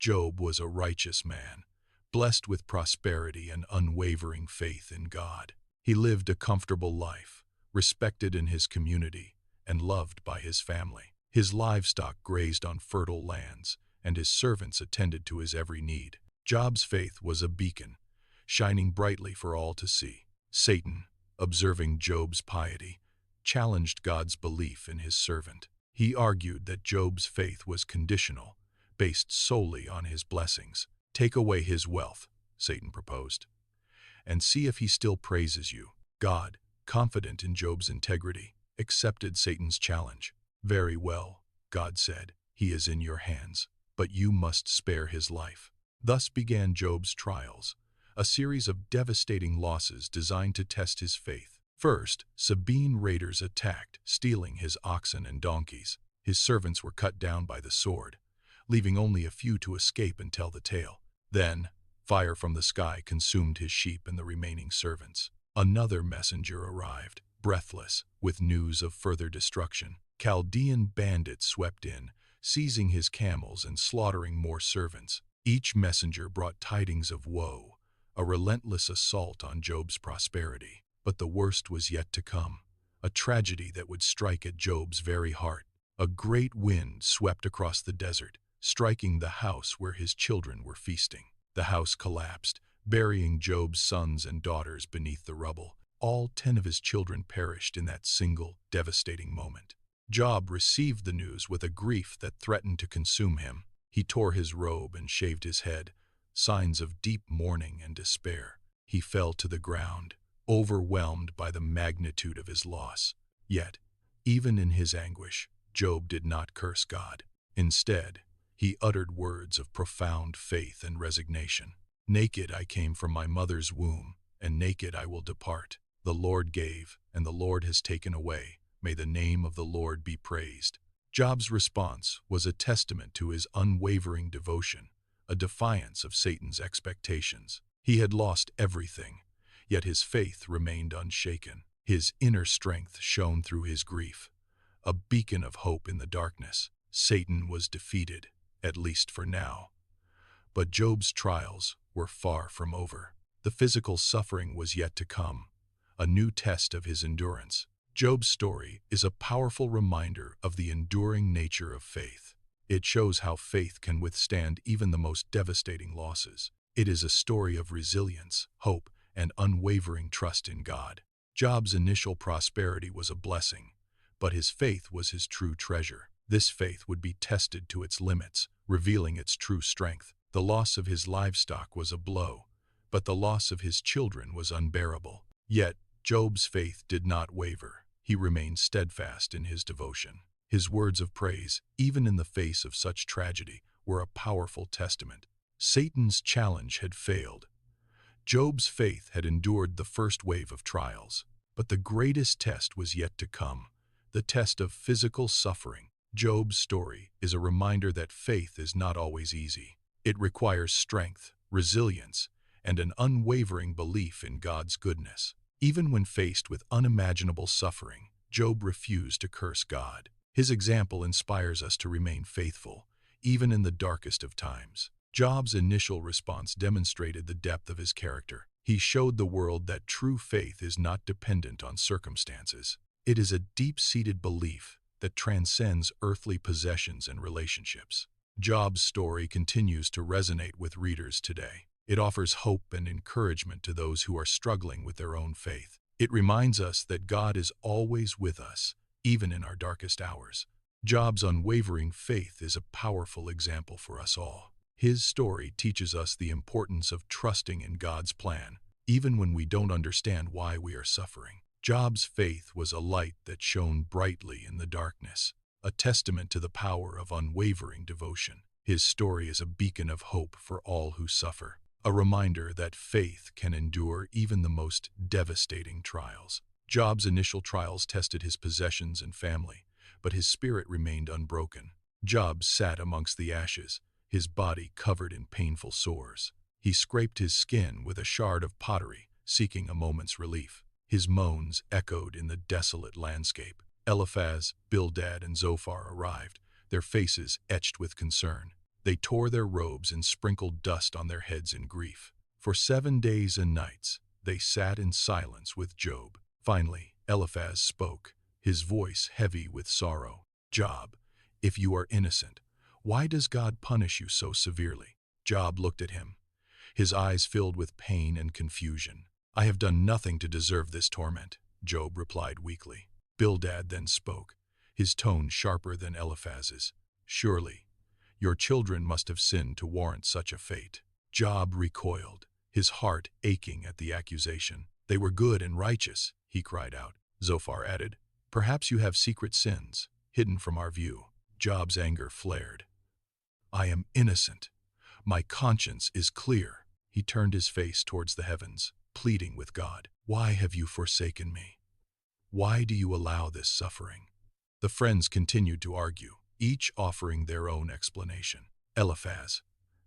Job was a righteous man, blessed with prosperity and unwavering faith in God. He lived a comfortable life, respected in his community, and loved by his family. His livestock grazed on fertile lands, and his servants attended to his every need. Job's faith was a beacon, shining brightly for all to see. Satan, observing Job's piety, challenged God's belief in his servant. He argued that Job's faith was conditional, based solely on his blessings. "Take away his wealth," Satan proposed, "and see if he still praises you." God, confident in Job's integrity, accepted Satan's challenge. "Very well," God said, "he is in your hands, but you must spare his life." Thus began Job's trials, a series of devastating losses designed to test his faith. First, Sabine raiders attacked, stealing his oxen and donkeys. His servants were cut down by the sword, leaving only a few to escape and tell the tale. Then, fire from the sky consumed his sheep and the remaining servants. Another messenger arrived, breathless, with news of further destruction. Chaldean bandits swept in, seizing his camels and slaughtering more servants. Each messenger brought tidings of woe, a relentless assault on Job's prosperity. But the worst was yet to come, a tragedy that would strike at Job's very heart. A great wind swept across the desert, striking the house where his children were feasting. The house collapsed, burying Job's sons and daughters beneath the rubble. All 10 of his children perished in that single, devastating moment. Job received the news with a grief that threatened to consume him. He tore his robe and shaved his head, signs of deep mourning and despair. He fell to the ground, overwhelmed by the magnitude of his loss. Yet, even in his anguish, Job did not curse God. Instead, he uttered words of profound faith and resignation. "Naked I came from my mother's womb, and naked I will depart. The Lord gave, and the Lord has taken away. May the name of the Lord be praised." Job's response was a testament to his unwavering devotion, a defiance of Satan's expectations. He had lost everything, yet his faith remained unshaken. His inner strength shone through his grief, a beacon of hope in the darkness. Satan was defeated, at least for now. But Job's trials were far from over. The physical suffering was yet to come, a new test of his endurance. Job's story is a powerful reminder of the enduring nature of faith. It shows how faith can withstand even the most devastating losses. It is a story of resilience, hope, and unwavering trust in God. Job's initial prosperity was a blessing, but his faith was his true treasure. This faith would be tested to its limits, revealing its true strength. The loss of his livestock was a blow, but the loss of his children was unbearable. Yet, Job's faith did not waver. He remained steadfast in his devotion. His words of praise, even in the face of such tragedy, were a powerful testament. Satan's challenge had failed. Job's faith had endured the first wave of trials, but the greatest test was yet to come, the test of physical suffering. Job's story is a reminder that faith is not always easy. It requires strength, resilience, and an unwavering belief in God's goodness. Even when faced with unimaginable suffering, Job refused to curse God. His example inspires us to remain faithful, even in the darkest of times. Job's initial response demonstrated the depth of his character. He showed the world that true faith is not dependent on circumstances. It is a deep-seated belief that transcends earthly possessions and relationships. Job's story continues to resonate with readers today. It offers hope and encouragement to those who are struggling with their own faith. It reminds us that God is always with us, even in our darkest hours. Job's unwavering faith is a powerful example for us all. His story teaches us the importance of trusting in God's plan, even when we don't understand why we are suffering. Job's faith was a light that shone brightly in the darkness, a testament to the power of unwavering devotion. His story is a beacon of hope for all who suffer, a reminder that faith can endure even the most devastating trials. Job's initial trials tested his possessions and family, but his spirit remained unbroken. Job sat amongst the ashes, his body covered in painful sores. He scraped his skin with a shard of pottery, seeking a moment's relief. His moans echoed in the desolate landscape. Eliphaz, Bildad, and Zophar arrived, their faces etched with concern. They tore their robes and sprinkled dust on their heads in grief. For 7 days and nights, they sat in silence with Job. Finally, Eliphaz spoke, his voice heavy with sorrow. Job, if you are innocent, why does God punish you so severely? Job looked at him, his eyes filled with pain and confusion. I have done nothing to deserve this torment, Job replied weakly. Bildad then spoke, his tone sharper than Eliphaz's. Surely, your children must have sinned to warrant such a fate. Job recoiled, his heart aching at the accusation. They were good and righteous, he cried out. Zophar added, perhaps you have secret sins, hidden from our view. Job's anger flared. I am innocent. My conscience is clear. He turned his face towards the heavens, pleading with God. Why have you forsaken me? Why do you allow this suffering? The friends continued to argue, each offering their own explanation. Eliphaz,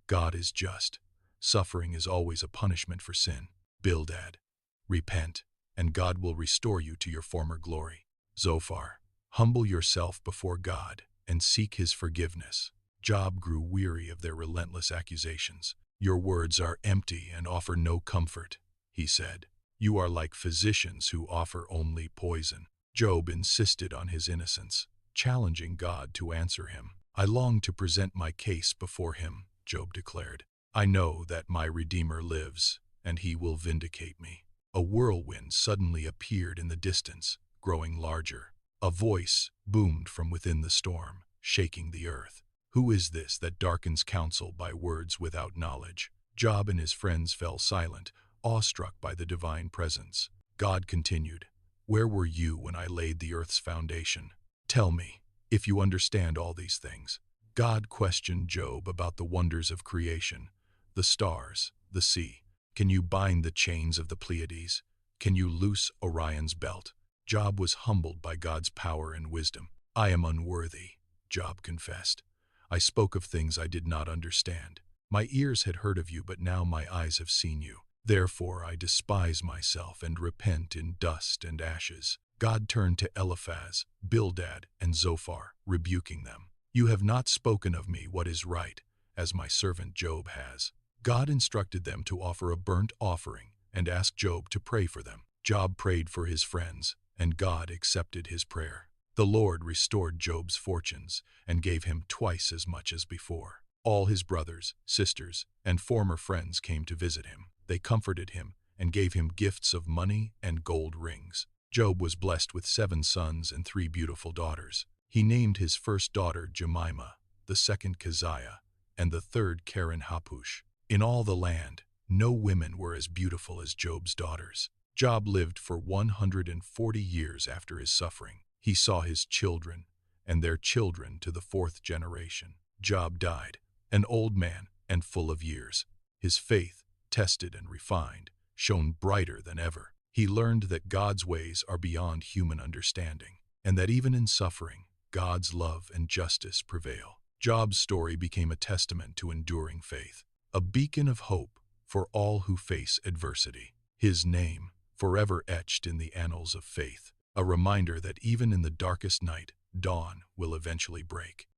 God is just. Suffering is always a punishment for sin. Bildad, repent, and God will restore you to your former glory. Zophar, humble yourself before God and seek his forgiveness. Job grew weary of their relentless accusations. Your words are empty and offer no comfort, he said. You are like physicians who offer only poison. Job insisted on his innocence, challenging God to answer him. I long to present my case before him, Job declared. I know that my Redeemer lives, and he will vindicate me. A whirlwind suddenly appeared in the distance, growing larger. A voice boomed from within the storm, shaking the earth. Who is this that darkens counsel by words without knowledge? Job and his friends fell silent, awestruck by the divine presence. God continued, where were you when I laid the earth's foundation? Tell me, if you understand all these things. God questioned Job about the wonders of creation, the stars, the sea. Can you bind the chains of the Pleiades? Can you loose Orion's belt? Job was humbled by God's power and wisdom. I am unworthy, Job confessed. I spoke of things I did not understand. My ears had heard of you, but now my eyes have seen you. Therefore I despise myself and repent in dust and ashes. God turned to Eliphaz, Bildad, and Zophar, rebuking them. You have not spoken of me what is right, as my servant Job has. God instructed them to offer a burnt offering and asked Job to pray for them. Job prayed for his friends, and God accepted his prayer. The Lord restored Job's fortunes and gave him twice as much as before. All his brothers, sisters, and former friends came to visit him. They comforted him and gave him gifts of money and gold rings. Job was blessed with 7 sons and 3 beautiful daughters. He named his first daughter Jemimah, the second Keziah, and the third Keren-Happuch. In all the land, no women were as beautiful as Job's daughters. Job lived for 140 years after his suffering. He saw his children and their children to the 4th generation. Job died, an old man and full of years. His faith, tested and refined, shone brighter than ever. He learned that God's ways are beyond human understanding, and that even in suffering, God's love and justice prevail. Job's story became a testament to enduring faith, a beacon of hope for all who face adversity. His name, forever etched in the annals of faith, a reminder that even in the darkest night, dawn will eventually break.